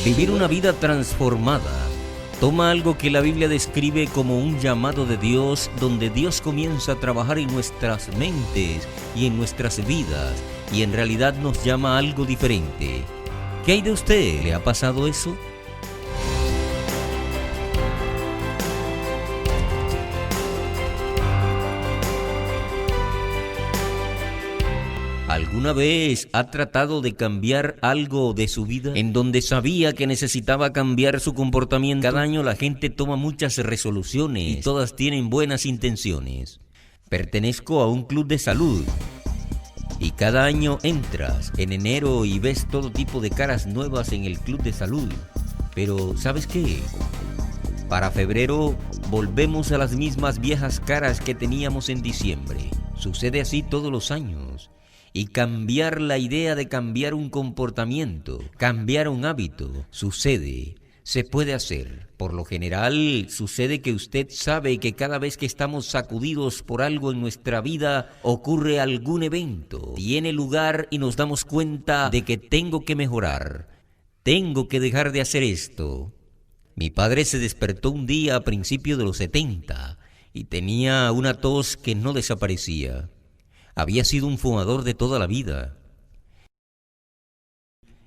Vivir una vida transformada toma algo que la Biblia describe como un llamado de Dios, donde Dios comienza a trabajar en nuestras mentes y en nuestras vidas, y en realidad nos llama a algo diferente. ¿Qué hay de usted? ¿Le ha pasado eso? ¿Alguna vez ha tratado de cambiar algo de su vida en donde sabía que necesitaba cambiar su comportamiento? Cada año la gente toma muchas resoluciones y todas tienen buenas intenciones. Pertenezco a un club de salud y cada año entras en enero y ves todo tipo de caras nuevas en el club de salud. Pero ¿sabes qué? Para febrero volvemos a las mismas viejas caras que teníamos en diciembre. Sucede así todos los años. Y cambiar la idea de cambiar un comportamiento, cambiar un hábito, se puede hacer. Por lo general, sucede que usted sabe que cada vez que estamos sacudidos por algo en nuestra vida, ocurre algún evento, tiene lugar y nos damos cuenta de que tengo que mejorar, tengo que dejar de hacer esto. Mi padre se despertó un día a principios de los 70 y tenía una tos que no desaparecía. Había sido un fumador de toda la vida.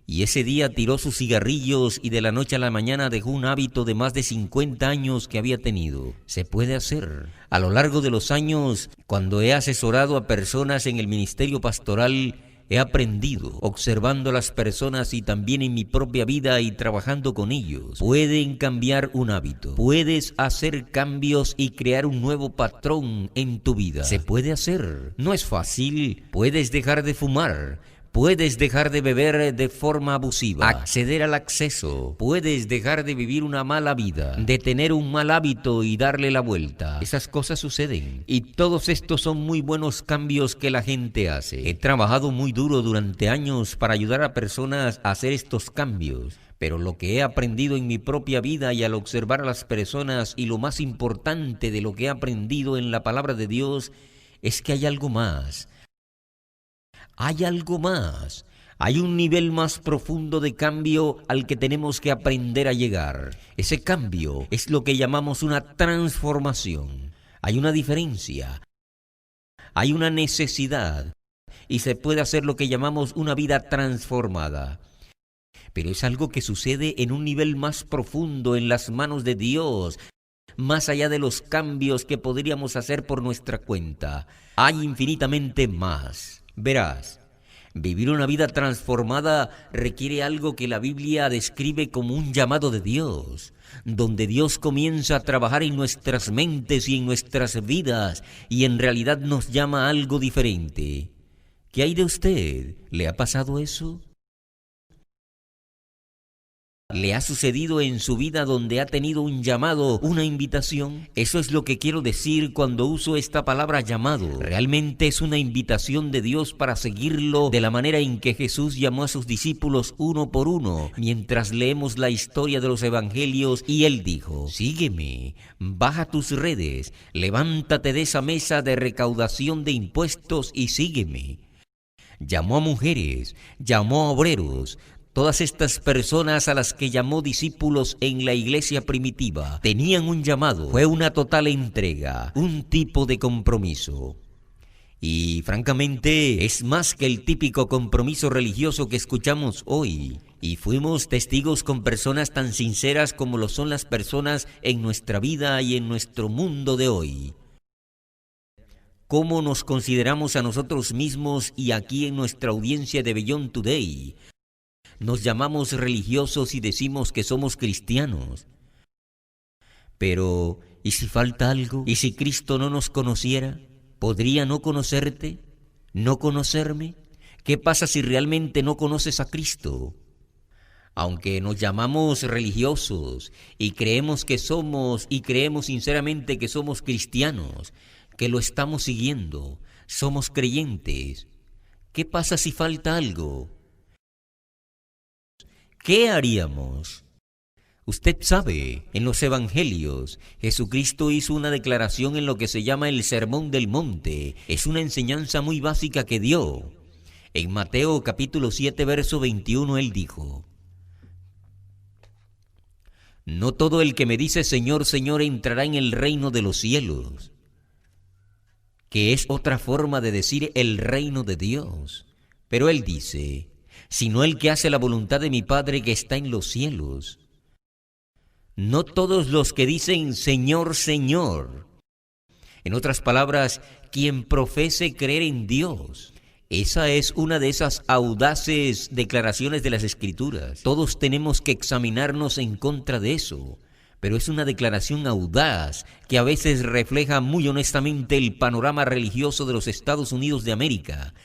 Y ese día tiró sus cigarrillos y de la noche a la mañana dejó un hábito de más de 50 años que había tenido. Se puede hacer. A lo largo de los años, cuando he asesorado a personas en el ministerio pastoral, he aprendido, observando a las personas y también en mi propia vida y trabajando con ellos. Pueden cambiar un hábito, puedes hacer cambios y crear un nuevo patrón en tu vida. Se puede hacer, no es fácil. Puedes dejar de fumar, puedes dejar de beber de forma abusiva, acceder al acceso, puedes dejar de vivir una mala vida, de tener un mal hábito y darle la vuelta. Esas cosas suceden y todos estos son muy buenos cambios que la gente hace. He trabajado muy duro durante años para ayudar a personas a hacer estos cambios. Pero lo que he aprendido en mi propia vida y al observar a las personas y lo más importante de lo que he aprendido en la palabra de Dios es que hay algo más. Hay algo más, hay un nivel más profundo de cambio al que tenemos que aprender a llegar. Ese cambio es lo que llamamos una transformación. Hay una diferencia, hay una necesidad y se puede hacer lo que llamamos una vida transformada. Pero es algo que sucede en un nivel más profundo en las manos de Dios, más allá de los cambios que podríamos hacer por nuestra cuenta. Hay infinitamente más. Verás, vivir una vida transformada requiere algo que la Biblia describe como un llamado de Dios, donde Dios comienza a trabajar en nuestras mentes y en nuestras vidas y en realidad nos llama a algo diferente. ¿Qué hay de usted? ¿Le ha pasado eso? ¿Le ha sucedido en su vida donde ha tenido un llamado, una invitación? Eso es lo que quiero decir cuando uso esta palabra llamado. Realmente es una invitación de Dios para seguirlo de la manera en que Jesús llamó a sus discípulos uno por uno, mientras leemos la historia de los evangelios y Él dijo: sígueme, baja tus redes, levántate de esa mesa de recaudación de impuestos y sígueme. Llamó a mujeres, llamó a obreros. Todas estas personas a las que llamó discípulos en la iglesia primitiva tenían un llamado, fue una total entrega, un tipo de compromiso. Y francamente es más que el típico compromiso religioso que escuchamos hoy. Y fuimos testigos con personas tan sinceras como lo son las personas en nuestra vida y en nuestro mundo de hoy. ¿Cómo nos consideramos a nosotros mismos y aquí en nuestra audiencia de Beyond Today? Nos llamamos religiosos y decimos que somos cristianos. Pero, ¿y si falta algo? ¿Y si Cristo no nos conociera? ¿Podría no conocerte? ¿No conocerme? ¿Qué pasa si realmente no conoces a Cristo? Aunque nos llamamos religiosos y creemos que somos, y creemos sinceramente que somos cristianos, que lo estamos siguiendo, somos creyentes, ¿qué pasa si falta algo? ¿Qué haríamos? Usted sabe, en los evangelios, Jesucristo hizo una declaración en lo que se llama el Sermón del Monte. Es una enseñanza muy básica que dio. En Mateo capítulo 7, verso 21, Él dijo: No todo el que me dice Señor, Señor entrará en el reino de los cielos, que es otra forma de decir el reino de Dios. Pero él dice, sino el que hace la voluntad de mi Padre que está en los cielos. No todos los que dicen Señor, Señor. En otras palabras, quien profese creer en Dios. Esa es una de esas audaces declaraciones de las Escrituras. Todos tenemos que examinarnos en contra de eso, pero es una declaración audaz que a veces refleja muy honestamente el panorama religioso de los Estados Unidos de América,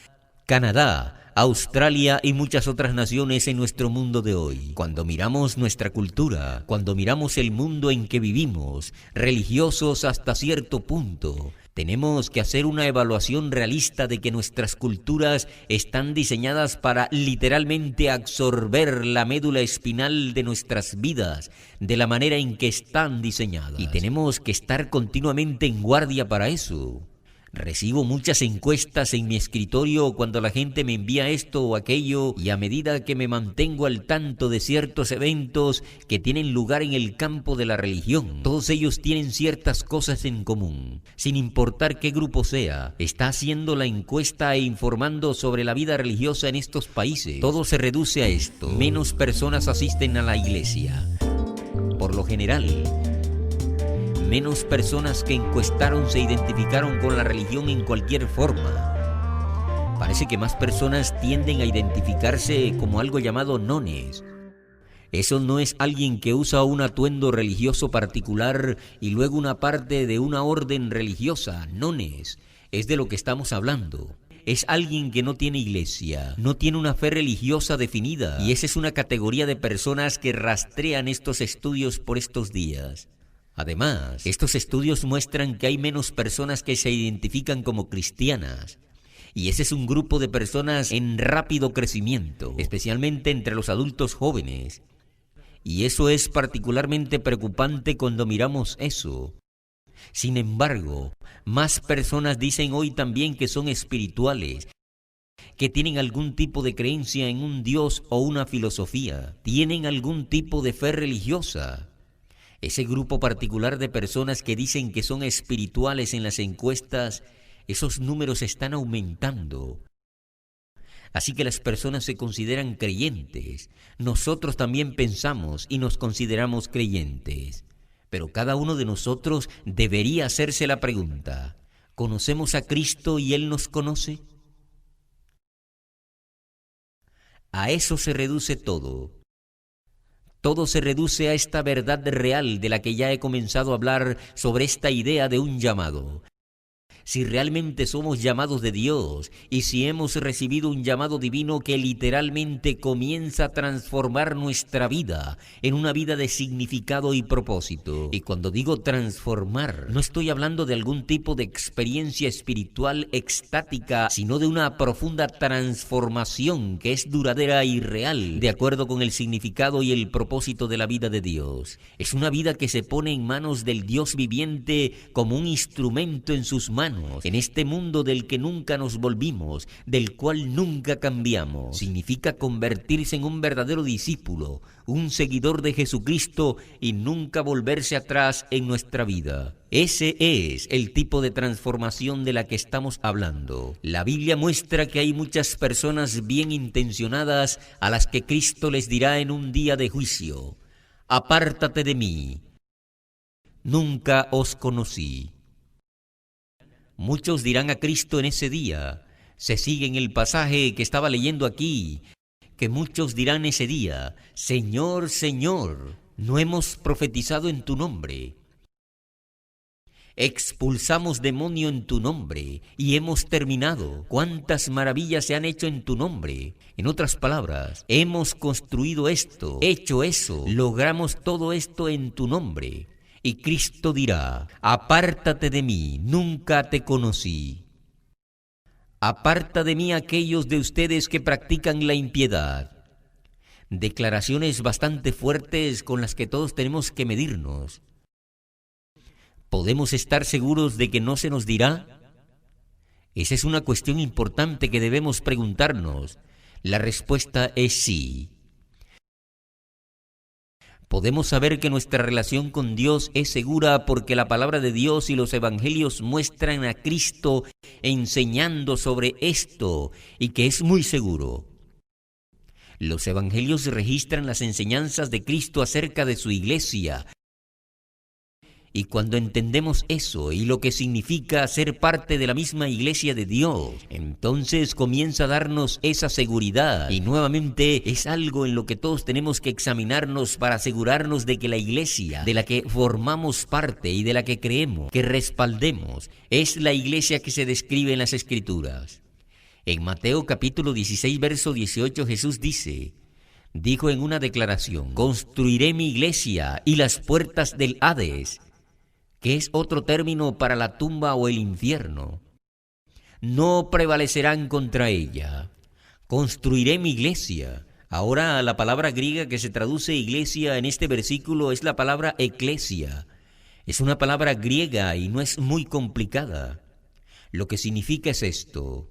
Canadá, Australia y muchas otras naciones en nuestro mundo de hoy. Cuando miramos nuestra cultura, cuando miramos el mundo en que vivimos, religiosos hasta cierto punto, tenemos que hacer una evaluación realista de que nuestras culturas están diseñadas para literalmente absorber la médula espinal de nuestras vidas de la manera en que están diseñadas. Y tenemos que estar continuamente en guardia para eso. Recibo muchas encuestas en mi escritorio cuando la gente me envía esto o aquello, y a medida que me mantengo al tanto de ciertos eventos que tienen lugar en el campo de la religión, todos ellos tienen ciertas cosas en común. Sin importar qué grupo sea, está haciendo la encuesta e informando sobre la vida religiosa en estos países. Todo se reduce a esto: menos personas asisten a la iglesia. Por lo general, menos personas que encuestaron se identificaron con la religión en cualquier forma. Parece que más personas tienden a identificarse como algo llamado nones. Eso no es alguien que usa un atuendo religioso particular y luego una parte de una orden religiosa. Nones es de lo que estamos hablando. Es alguien que no tiene iglesia, no tiene una fe religiosa definida, y esa es una categoría de personas que rastrean estos estudios por estos días. Además, estos estudios muestran que hay menos personas que se identifican como cristianas, y ese es un grupo de personas en rápido crecimiento, especialmente entre los adultos jóvenes. Y eso es particularmente preocupante cuando miramos eso. Sin embargo, más personas dicen hoy también que son espirituales, que tienen algún tipo de creencia en un Dios o una filosofía, tienen algún tipo de fe religiosa. Ese grupo particular de personas que dicen que son espirituales en las encuestas, esos números están aumentando. Así que las personas se consideran creyentes. Nosotros también pensamos y nos consideramos creyentes. Pero cada uno de nosotros debería hacerse la pregunta: ¿conocemos a Cristo y Él nos conoce? A eso se reduce todo. Todo se reduce a esta verdad real de la que ya he comenzado a hablar, sobre esta idea de un llamado. Si realmente somos llamados de Dios y si hemos recibido un llamado divino que literalmente comienza a transformar nuestra vida en una vida de significado y propósito. Y cuando digo transformar, no estoy hablando de algún tipo de experiencia espiritual extática, sino de una profunda transformación que es duradera y real, de acuerdo con el significado y el propósito de la vida de Dios. Es una vida que se pone en manos del Dios viviente como un instrumento en sus manos, en este mundo del que nunca nos volvimos, del cual nunca cambiamos. Significa convertirse en un verdadero discípulo, un seguidor de Jesucristo, y nunca volverse atrás en nuestra vida. Ese es el tipo de transformación de la que estamos hablando. La Biblia muestra que hay muchas personas bien intencionadas a las que Cristo les dirá en un día de juicio: apártate de mí, nunca os conocí. Muchos dirán a Cristo en ese día. Se sigue en el pasaje que estaba leyendo aquí, que muchos dirán ese día: Señor, Señor, ¿no hemos profetizado en tu nombre? Expulsamos demonio en tu nombre y hemos terminado. ¿Cuántas maravillas se han hecho en tu nombre? En otras palabras, hemos construido esto, hecho eso, logramos todo esto en tu nombre. Y Cristo dirá: apártate de mí, nunca te conocí. Aparta de mí aquellos de ustedes que practican la impiedad. Declaraciones bastante fuertes con las que todos tenemos que medirnos. ¿Podemos estar seguros de que no se nos dirá? Esa es una cuestión importante que debemos preguntarnos. La respuesta es sí. Podemos saber que nuestra relación con Dios es segura porque la palabra de Dios y los evangelios muestran a Cristo enseñando sobre esto y que es muy seguro. Los evangelios registran las enseñanzas de Cristo acerca de su iglesia. Y cuando entendemos eso y lo que significa ser parte de la misma iglesia de Dios, entonces comienza a darnos esa seguridad. Y nuevamente es algo en lo que todos tenemos que examinarnos para asegurarnos de que la iglesia de la que formamos parte y de la que creemos, que respaldemos, es la iglesia que se describe en las Escrituras. En Mateo capítulo 16, verso 18, Jesús dijo en una declaración: construiré mi iglesia y las puertas del Hades, que es otro término para la tumba o el infierno, no prevalecerán contra ella. Construiré mi iglesia. Ahora, la palabra griega que se traduce iglesia en este versículo es la palabra eclesia. Es una palabra griega y no es muy complicada. Lo que significa es esto: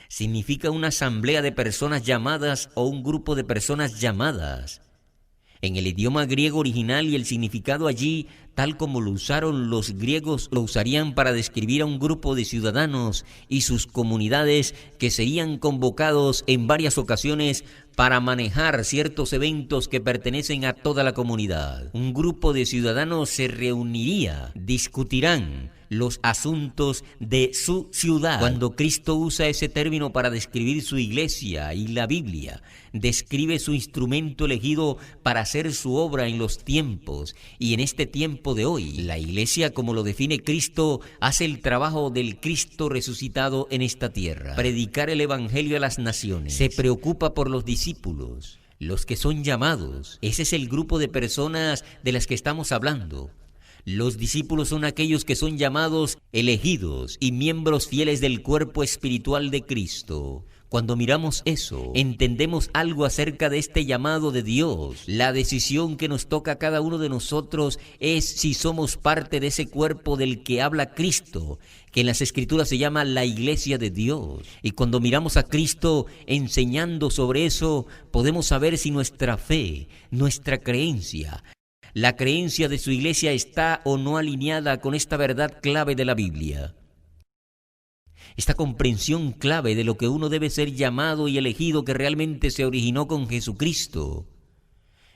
significa una asamblea de personas llamadas o un grupo de personas llamadas. En el idioma griego original, y el significado allí, tal como lo usaron los griegos, lo usarían para describir a un grupo de ciudadanos y sus comunidades que serían convocados en varias ocasiones para manejar ciertos eventos que pertenecen a toda la comunidad. Un grupo de ciudadanos se reuniría, discutirán los asuntos de su ciudad. Cuando Cristo usa ese término para describir su iglesia, y la Biblia describe su instrumento elegido para hacer su obra en los tiempos y en este tiempo de hoy, la iglesia, como lo define Cristo, hace el trabajo del Cristo resucitado en esta tierra: predicar el evangelio a las naciones. Se preocupa por los discípulos, los que son llamados. Ese es el grupo de personas de las que estamos hablando. Los discípulos son aquellos que son llamados, elegidos y miembros fieles del cuerpo espiritual de Cristo. Cuando miramos eso, entendemos algo acerca de este llamado de Dios. La decisión que nos toca a cada uno de nosotros es si somos parte de ese cuerpo del que habla Cristo, que en las Escrituras se llama la iglesia de Dios. Y cuando miramos a Cristo enseñando sobre eso, podemos saber si nuestra fe, nuestra creencia, la creencia de su iglesia está o no alineada con esta verdad clave de la Biblia. Esta comprensión clave de lo que uno debe ser llamado y elegido, que realmente se originó con Jesucristo.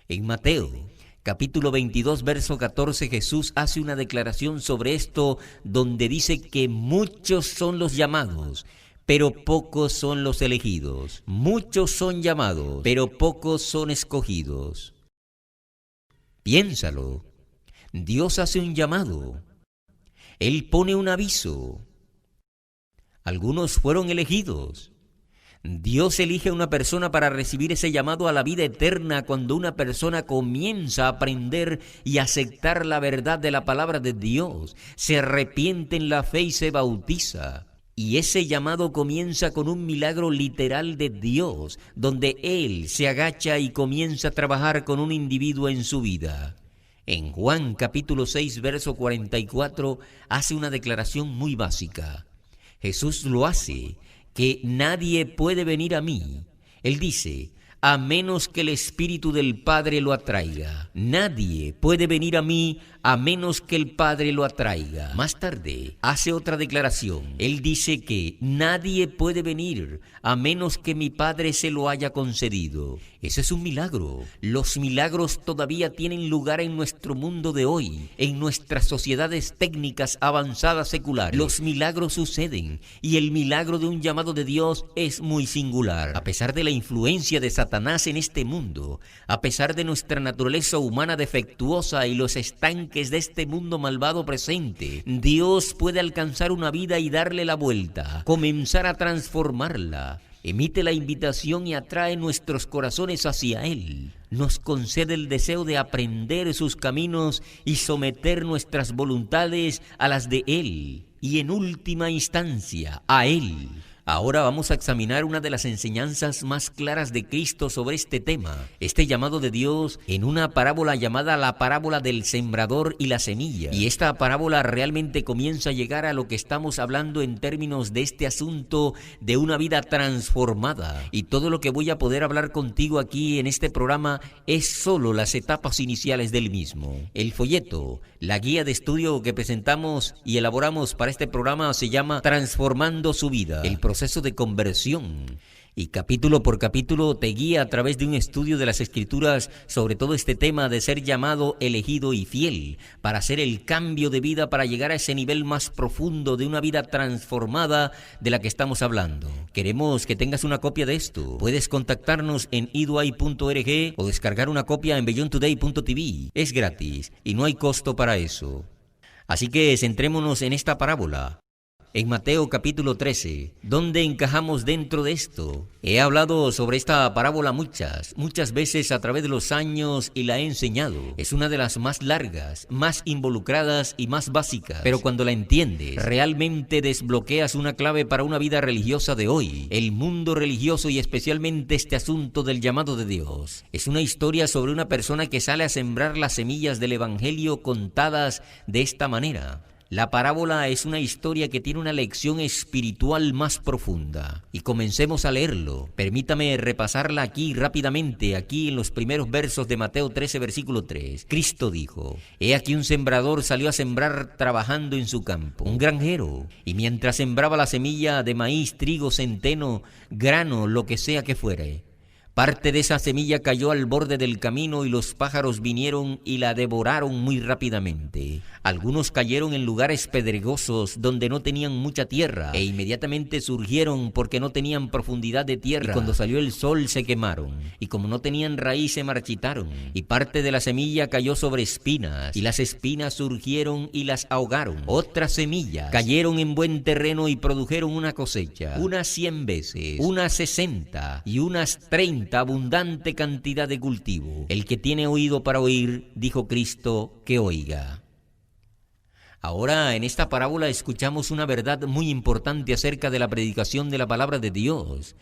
En Mateo capítulo 22, verso 14, Jesús hace una declaración sobre esto, donde dice que muchos son los llamados, pero pocos son los elegidos. Muchos son llamados, pero pocos son escogidos. Piénsalo. Dios hace un llamado. Él pone un aviso. Algunos fueron elegidos. Dios elige a una persona para recibir ese llamado a la vida eterna cuando una persona comienza a aprender y aceptar la verdad de la palabra de Dios, se arrepiente en la fe y se bautiza. Y ese llamado comienza con un milagro literal de Dios, donde Él se agacha y comienza a trabajar con un individuo en su vida. En Juan capítulo 6, verso 44, hace una declaración muy básica. Jesús lo hace, que nadie puede venir a mí. Él dice: a menos que el Espíritu del Padre lo atraiga. Nadie puede venir a mí a menos que el Padre lo atraiga. Más tarde, hace otra declaración. Él dice que nadie puede venir a menos que mi Padre se lo haya concedido. Ese es un milagro. Los milagros todavía tienen lugar en nuestro mundo de hoy, en nuestras sociedades técnicas avanzadas seculares. Los milagros suceden, y el milagro de un llamado de Dios es muy singular. A pesar de la influencia de Satanás en este mundo, a pesar de nuestra naturaleza humana defectuosa y los estanques de este mundo malvado presente, Dios puede alcanzar una vida y darle la vuelta, comenzar a transformarla. Emite la invitación y atrae nuestros corazones hacia Él. Nos concede el deseo de aprender sus caminos y someter nuestras voluntades a las de Él. Y en última instancia, a Él. Ahora vamos a examinar una de las enseñanzas más claras de Cristo sobre este tema, este llamado de Dios en una parábola llamada la parábola del sembrador y la semilla. Y esta parábola realmente comienza a llegar a lo que estamos hablando en términos de este asunto de una vida transformada. Y todo lo que voy a poder hablar contigo aquí en este programa es solo las etapas iniciales del mismo. El folleto, la guía de estudio que presentamos y elaboramos para este programa se llama Transformando su vida, el proceso de conversión. Y capítulo por capítulo te guía a través de un estudio de las Escrituras sobre todo este tema de ser llamado, elegido y fiel, para hacer el cambio de vida, para llegar a ese nivel más profundo de una vida transformada de la que estamos hablando. Queremos que tengas una copia de esto. Puedes contactarnos en iduay.org o descargar una copia en beyondtoday.tv. Es gratis y no hay costo para eso. Así que centrémonos en esta parábola. En Mateo capítulo 13, ¿dónde encajamos dentro de esto? He hablado sobre esta parábola muchas veces a través de los años y la he enseñado. Es una de las más largas, más involucradas y más básicas. Pero cuando la entiendes, realmente desbloqueas una clave para una vida religiosa de hoy. El mundo religioso y especialmente este asunto del llamado de Dios. Es una historia sobre una persona que sale a sembrar las semillas del Evangelio contadas de esta manera. La parábola es una historia que tiene una lección espiritual más profunda. Y comencemos a leerlo. Permítame repasarla aquí rápidamente, aquí en los primeros versos de Mateo 13, versículo 3. Cristo dijo: He aquí un sembrador salió a sembrar trabajando en su campo, un granjero, y mientras sembraba la semilla de maíz, trigo, centeno, grano, lo que sea que fuere, parte de esa semilla cayó al borde del camino y los pájaros vinieron y la devoraron muy rápidamente. Algunos cayeron en lugares pedregosos donde no tenían mucha tierra e inmediatamente surgieron porque no tenían profundidad de tierra. Y cuando salió el sol se quemaron y como no tenían raíz se marchitaron. Y parte de la semilla cayó sobre espinas y las espinas surgieron y las ahogaron. Otras semillas cayeron en buen terreno y produjeron una cosecha, unas 100 veces, unas 60 y unas 30, abundante cantidad de cultivo. El que tiene oído para oír, dijo Cristo, que oiga. Ahora, en esta parábola escuchamos una verdad muy importante acerca de la predicación de la palabra de Dios.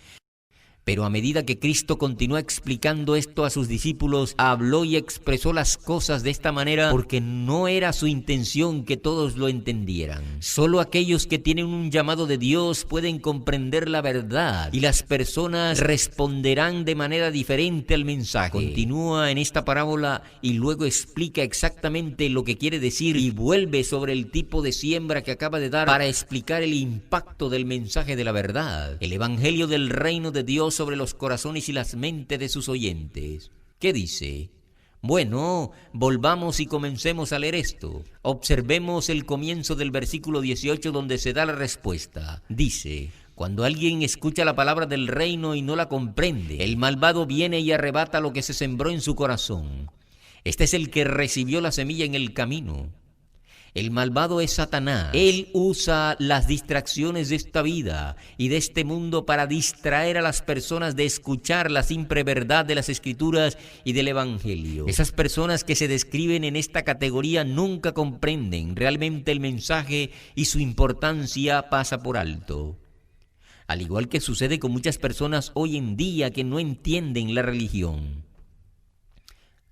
Pero a medida que Cristo continúa explicando esto a sus discípulos, habló y expresó las cosas de esta manera porque no era su intención que todos lo entendieran. Solo aquellos que tienen un llamado de Dios pueden comprender la verdad y las personas responderán de manera diferente al mensaje. Continúa en esta parábola y luego explica exactamente lo que quiere decir y vuelve sobre el tipo de siembra que acaba de dar para explicar el impacto del mensaje de la verdad, el evangelio del reino de Dios sobre los corazones y las mentes de sus oyentes. ¿Qué dice? Bueno, volvamos y comencemos a leer esto. Observemos el comienzo del versículo 18 donde se da la respuesta. Dice: Cuando alguien escucha la palabra del reino y no la comprende, el malvado viene y arrebata lo que se sembró en su corazón. Este es el que recibió la semilla en el camino. El malvado es Satanás. Él usa las distracciones de esta vida y de este mundo para distraer a las personas de escuchar la simple verdad de las Escrituras y del Evangelio. Esas personas que se describen en esta categoría nunca comprenden realmente el mensaje y su importancia pasa por alto. Al igual que sucede con muchas personas hoy en día que no entienden la religión.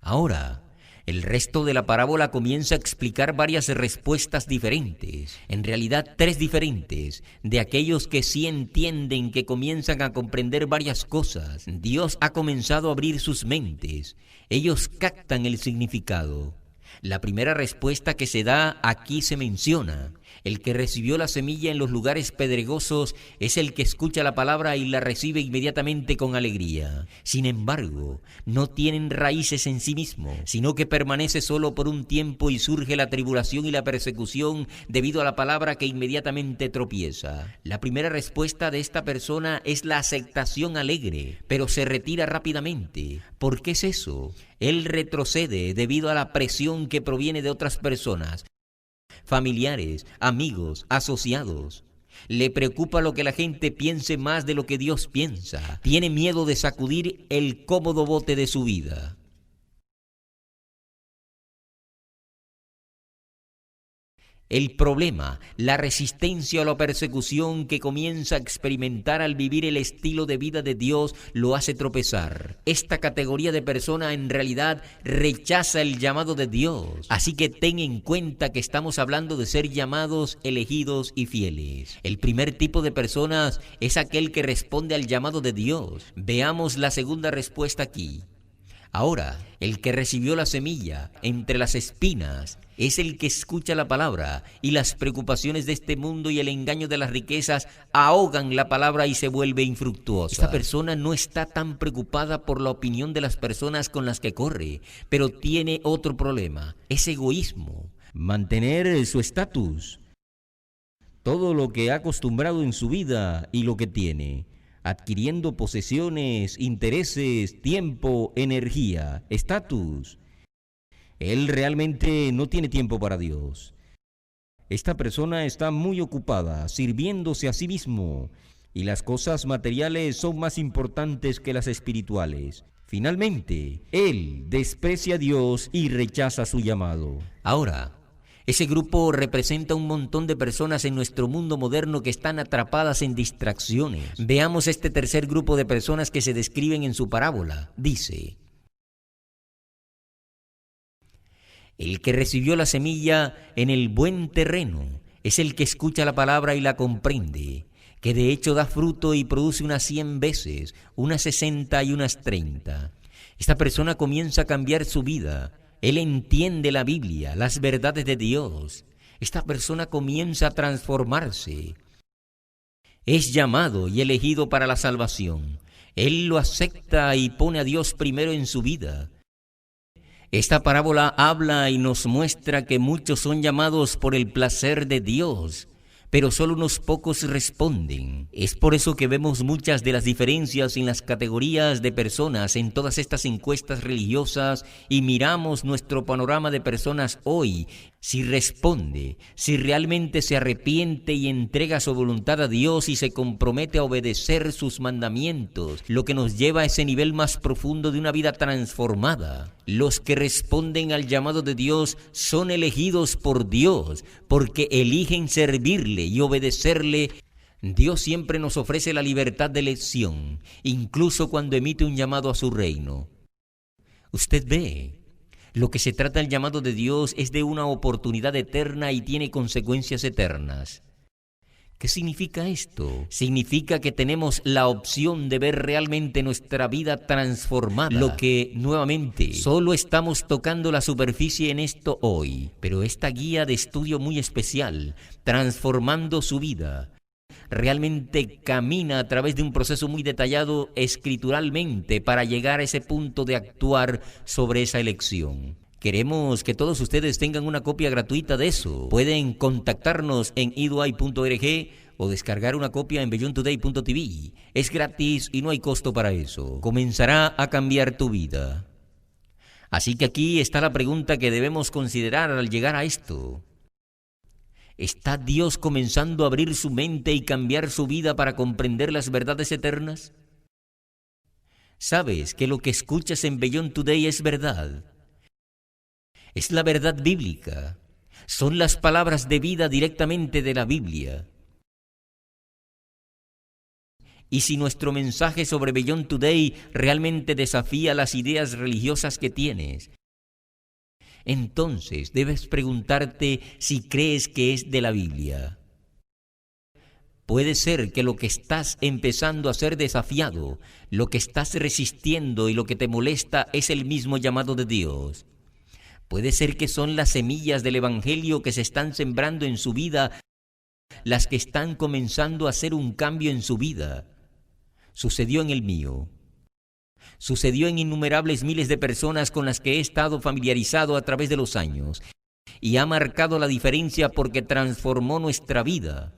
Ahora, el resto de la parábola comienza a explicar varias respuestas diferentes, en realidad 3 diferentes, de aquellos que sí entienden, que comienzan a comprender varias cosas. Dios ha comenzado a abrir sus mentes, ellos captan el significado. La primera respuesta que se da aquí se menciona: el que recibió la semilla en los lugares pedregosos es el que escucha la palabra y la recibe inmediatamente con alegría. Sin embargo, no tienen raíces en sí mismo, sino que permanece solo por un tiempo y surge la tribulación y la persecución debido a la palabra que inmediatamente tropieza. La primera respuesta de esta persona es la aceptación alegre, pero se retira rápidamente. ¿Por qué es eso? Él retrocede debido a la presión que proviene de otras personas, familiares, amigos, asociados. Le preocupa lo que la gente piense más de lo que Dios piensa. Tiene miedo de sacudir el cómodo bote de su vida. El problema, la resistencia o la persecución que comienza a experimentar al vivir el estilo de vida de Dios lo hace tropezar. Esta categoría de persona en realidad rechaza el llamado de Dios. Así que ten en cuenta que estamos hablando de ser llamados, elegidos y fieles. El primer tipo de personas es aquel que responde al llamado de Dios. Veamos la segunda respuesta aquí. Ahora, el que recibió la semilla entre las espinas es el que escucha la palabra, y las preocupaciones de este mundo y el engaño de las riquezas ahogan la palabra y se vuelve infructuosa. Esta persona no está tan preocupada por la opinión de las personas con las que corre, pero tiene otro problema: es egoísmo, mantener su estatus, todo lo que ha acostumbrado en su vida y lo que tiene, adquiriendo posesiones, intereses, tiempo, energía, estatus. Él realmente no tiene tiempo para Dios. Esta persona está muy ocupada sirviéndose a sí mismo, y las cosas materiales son más importantes que las espirituales. Finalmente, él desprecia a Dios y rechaza su llamado. Ahora, ese grupo representa un montón de personas en nuestro mundo moderno que están atrapadas en distracciones. Veamos este tercer grupo de personas que se describen en su parábola. Dice: el que recibió la semilla en el buen terreno es el que escucha la palabra y la comprende, que de hecho da fruto y produce unas 100 veces, unas 60 y unas 30. Esta persona comienza a cambiar su vida. Él entiende la Biblia, las verdades de Dios. Esta persona comienza a transformarse. Es llamado y elegido para la salvación. Él lo acepta y pone a Dios primero en su vida. Esta parábola habla y nos muestra que muchos son llamados por el placer de Dios, pero solo unos pocos responden. Es por eso que vemos muchas de las diferencias en las categorías de personas en todas estas encuestas religiosas, y miramos nuestro panorama de personas hoy. Si responde, si realmente se arrepiente y entrega su voluntad a Dios y se compromete a obedecer sus mandamientos, lo que nos lleva a ese nivel más profundo de una vida transformada. Los que responden al llamado de Dios son elegidos por Dios, porque eligen servirle y obedecerle. Dios siempre nos ofrece la libertad de elección, incluso cuando emite un llamado a su reino. Usted ve, lo que se trata el llamado de Dios es de una oportunidad eterna y tiene consecuencias eternas. ¿Qué significa esto? Significa que tenemos la opción de ver realmente nuestra vida transformada. Lo que, nuevamente, solo estamos tocando la superficie en esto hoy. Pero esta guía de estudio muy especial, Transformando su vida, realmente camina a través de un proceso muy detallado escrituralmente para llegar a ese punto de actuar sobre esa elección. Queremos que todos ustedes tengan una copia gratuita de eso. Pueden contactarnos en iduay.org o descargar una copia en beyondtoday.tv. Es gratis y no hay costo para eso. Comenzará a cambiar tu vida. Así que aquí está la pregunta que debemos considerar al llegar a esto. ¿Está Dios comenzando a abrir su mente y cambiar su vida para comprender las verdades eternas? ¿Sabes que lo que escuchas en Beyond Today es verdad? Es la verdad bíblica. Son las palabras de vida directamente de la Biblia. Y si nuestro mensaje sobre Beyond Today realmente desafía las ideas religiosas que tienes, entonces debes preguntarte si crees que es de la Biblia. Puede ser que lo que estás empezando a ser desafiado, lo que estás resistiendo y lo que te molesta es el mismo llamado de Dios. Puede ser que son las semillas del Evangelio que se están sembrando en su vida, las que están comenzando a hacer un cambio en su vida. Sucedió en el mío. Sucedió en innumerables miles de personas con las que he estado familiarizado a través de los años, y ha marcado la diferencia porque transformó nuestra vida.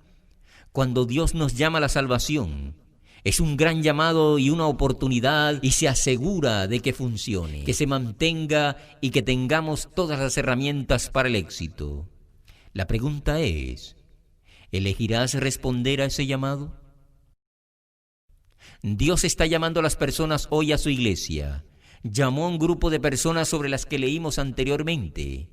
Cuando Dios nos llama a la salvación, es un gran llamado y una oportunidad, y se asegura de que funcione, que se mantenga y que tengamos todas las herramientas para el éxito. La pregunta es, ¿elegirás responder a ese llamado? Dios está llamando a las personas hoy a su iglesia. Llamó a un grupo de personas sobre las que leímos anteriormente.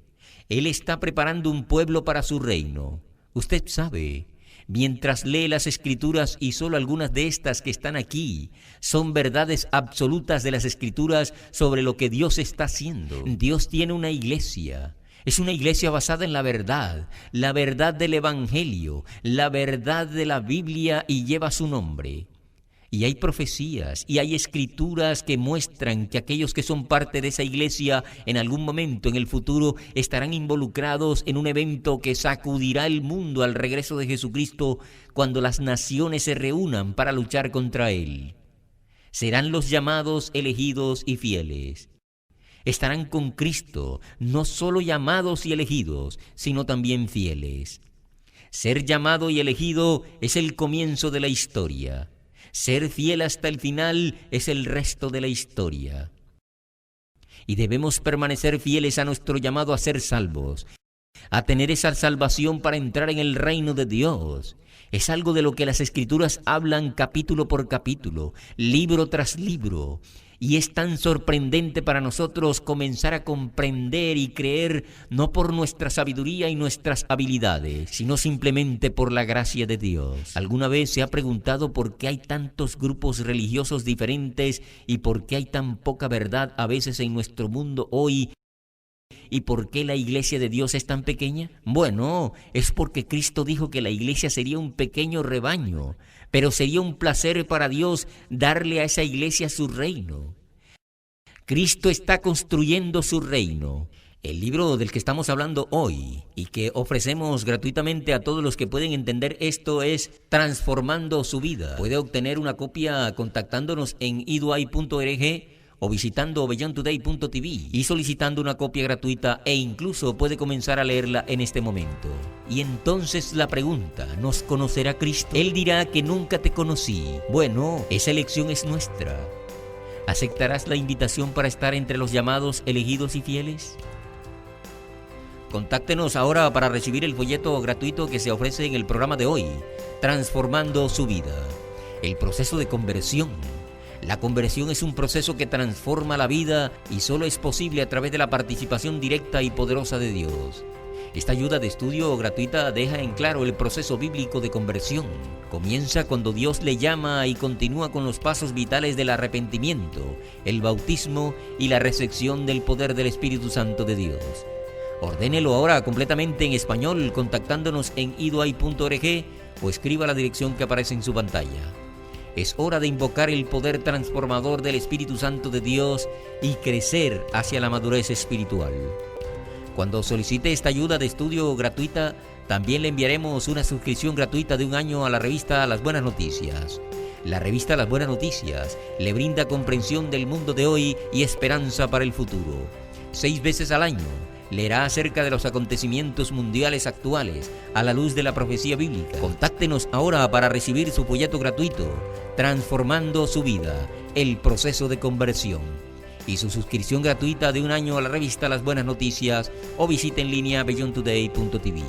Él está preparando un pueblo para su reino. Usted sabe, mientras lee las Escrituras, y solo algunas de estas que están aquí son verdades absolutas de las Escrituras sobre lo que Dios está haciendo. Dios tiene una iglesia. Es una iglesia basada en la verdad del Evangelio, la verdad de la Biblia, y lleva su nombre. Y hay profecías y hay escrituras que muestran que aquellos que son parte de esa iglesia en algún momento en el futuro estarán involucrados en un evento que sacudirá el mundo al regreso de Jesucristo, cuando las naciones se reúnan para luchar contra Él. Serán los llamados, elegidos y fieles. Estarán con Cristo, no solo llamados y elegidos, sino también fieles. Ser llamado y elegido es el comienzo de la historia. Ser fiel hasta el final es el resto de la historia. Y debemos permanecer fieles a nuestro llamado a ser salvos, a tener esa salvación para entrar en el reino de Dios. Es algo de lo que las Escrituras hablan capítulo por capítulo, libro tras libro. Y es tan sorprendente para nosotros comenzar a comprender y creer, no por nuestra sabiduría y nuestras habilidades, sino simplemente por la gracia de Dios. ¿Alguna vez se ha preguntado por qué hay tantos grupos religiosos diferentes y por qué hay tan poca verdad a veces en nuestro mundo hoy? ¿Y por qué la iglesia de Dios es tan pequeña? Bueno, es porque Cristo dijo que la iglesia sería un pequeño rebaño, pero sería un placer para Dios darle a esa iglesia su reino. Cristo está construyendo su reino. El libro del que estamos hablando hoy y que ofrecemos gratuitamente a todos los que pueden entender esto es Transformando su vida. Puede obtener una copia contactándonos en iduay.org o visitando beyondtoday.tv y solicitando una copia gratuita, e incluso puede comenzar a leerla en este momento. Y entonces la pregunta, ¿nos conocerá Cristo? Él dirá que nunca te conocí. Bueno, esa elección es nuestra. ¿Aceptarás la invitación para estar entre los llamados, elegidos y fieles? Contáctenos ahora para recibir el folleto gratuito que se ofrece en el programa de hoy, Transformando su vida. El proceso de conversión. La conversión es un proceso que transforma la vida y solo es posible a través de la participación directa y poderosa de Dios. Esta ayuda de estudio gratuita deja en claro el proceso bíblico de conversión. Comienza cuando Dios le llama y continúa con los pasos vitales del arrepentimiento, el bautismo y la recepción del poder del Espíritu Santo de Dios. Ordénelo ahora completamente en español contactándonos en iduay.org o escriba la dirección que aparece en su pantalla. Es hora de invocar el poder transformador del Espíritu Santo de Dios y crecer hacia la madurez espiritual. Cuando solicite esta ayuda de estudio gratuita, también le enviaremos una suscripción gratuita de 1 año a la revista Las Buenas Noticias. La revista Las Buenas Noticias le brinda comprensión del mundo de hoy y esperanza para el futuro. 6 veces al año leerá acerca de los acontecimientos mundiales actuales a la luz de la profecía bíblica. Contáctenos ahora para recibir su folleto gratuito, Transformando su vida, el proceso de conversión, y su suscripción gratuita de 1 año a la revista Las Buenas Noticias, o visite en línea beyondtoday.tv.